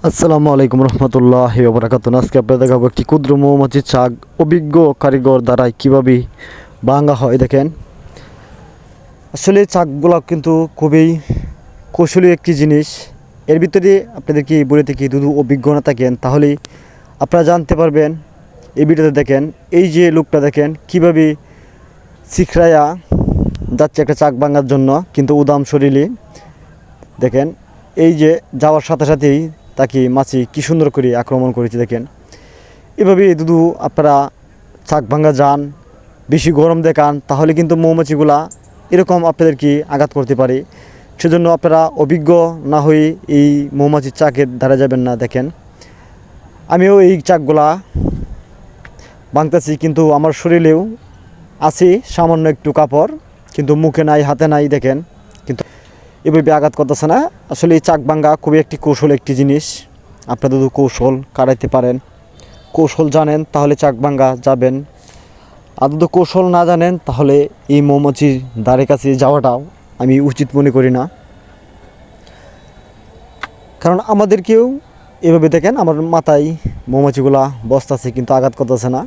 আসসালামু আলাইকুম রহমতুল্লাহি ওয়া বারাকাতুহু। আজকে আপনাদের দেখাবো একটি ক্ষুদ্র মৌমাছির চাক অভিজ্ঞ কারিগর দ্বারা কীভাবে ভাঙা হয়। দেখেন, আসলে চাকগুলো কিন্তু খুবই কৌশলী একটি জিনিস। এর ভিতরে আপনাদেরকে বলে থেকে যদি অভিজ্ঞ না থাকেন তাহলেই আপনারা জানতে পারবেন। এই ভিডিওতে দেখেন, এই যে লোকটা দেখেন কীভাবে শিখরাইয়া যাচ্ছে একটা চাক ভাঙার জন্য, কিন্তু উদাম শরীরে। দেখেন, এই যে যাওয়ার সাথে সাথেই তাকে মাছি কী সুন্দর করে আক্রমণ করেছে। দেখেন, এভাবে যদি আপনারা চাক ভাঙা যান, বেশি গরম দেখান, তাহলে কিন্তু মৌমাছিগুলা এরকম আপনাদেরকে আঘাত করতে পারে। সেজন্য আপনারা অভিজ্ঞ না হয়ে এই মৌমাছির চাকের ধারে যাবেন না। দেখেন, আমিও এই চাকগুলা ভাঙতেছি, কিন্তু আমার শরীরেও আছে সামান্য একটু কাপড়, কিন্তু মুখে নাই, হাতে নাই। দেখেন, কিন্তু এভাবে আঘাত করতেছে না। আসলে এই চাক ভাঙ্গা খুবই একটি কৌশল একটি জিনিস। আপনারা যদি কৌশল কাটাইতে পারেন, কৌশল জানেন, তাহলে চাক ভাঙ্গা যাবেন। আর যদি কৌশল না জানেন তাহলে এই মৌমাছির দ্বারে কাছে যাওয়াটাও আমি উচিত মনে করি না। কারণ আমাদেরকেও এভাবে দেখেন, আমার মাথায় মৌমাছিগুলা বসতেছে কিন্তু আঘাত করতেছে না।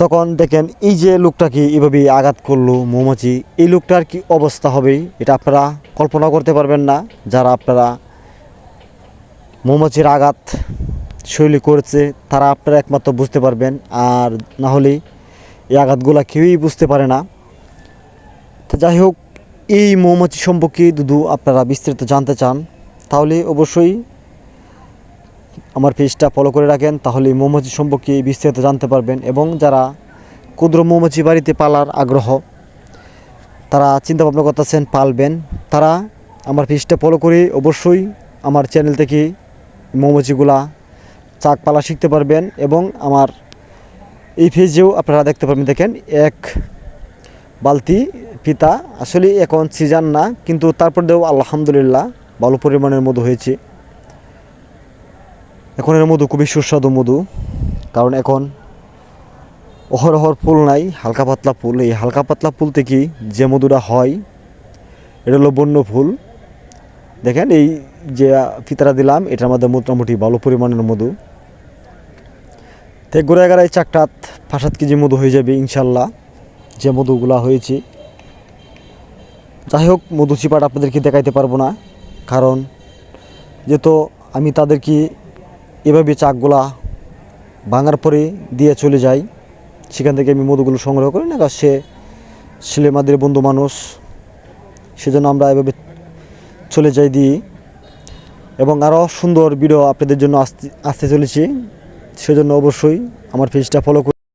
তখন দেখেন, এই যে লোকটাকে এভাবে আঘাত করলো মৌমাছি, এই লোকটার কি অবস্থা হবে এটা আপনারা কল্পনা করতে পারবেন না। যারা আপনারা মৌমাছির আঘাত শৈলী করেছে তারা আপনারা একমাত্র বুঝতে পারবেন, আর না হলে এই আঘাতগুলো কেউই বুঝতে পারে না। তো যাই হোক, এই মৌমাছি সম্পর্কে যদি আপনারা বিস্তারিত জানতে চান তাহলে অবশ্যই আমার পেজটা ফলো করে রাখেন, তাহলে মৌমাছি সম্পর্কে বিস্তারিত জানতে পারবেন। এবং যারা ক্ষুদ্র মৌমাছি বাড়িতে পালার আগ্রহ, তারা চিন্তা ভাবনা করতেছেন পালবেন, তারা আমার পেজটা ফলো করে অবশ্যই আমার চ্যানেল থেকে মৌমাছিগুলা চাক পালা শিখতে পারবেন। এবং আমার এই পেজেও আপনারা দেখতে পারবেন। দেখেন, এক বালতি পিতা, আসলে এখন সিজন না, কিন্তু তারপরেও আলহামদুলিল্লাহ ভালো পরিমাণের মধু হয়েছে। এখন এর মধু খুবই সুস্বাদু মধু, কারণ এখন অহরহর ফুল নাই, হালকা পাতলা ফুল। এই হালকা পাতলা ফুল থেকে যে মধুটা হয় এটা হলো বন্য ফুল। দেখেন, এই যে ফিতারা দিলাম এটার মধ্যে মোটামুটি ভালো পরিমাণের মধু। তো ঘুরে গেলে চাকটা 5-7 কেজি মধু হয়ে যাবে ইনশাল্লাহ, যে মধুগুলা হয়েছে। যাই হোক, মধু চিপাটা আপনাদেরকে দেখাইতে পারবো না, কারণ যেহেতু আমি তাদেরকে এভাবে চাকগুলা ভাঙার পরে দিয়ে চলে যাই, সেখান থেকে আমি মধুগুলো সংগ্রহ করি না। সে ছেলেমাদের বন্ধু মানুষ, সেজন্য আমরা এভাবে চলে যাই দিই। এবং আরও সুন্দর ভিডিও আপনাদের জন্য আসতে চলেছি, সেজন্য অবশ্যই আমার পেজটা ফলো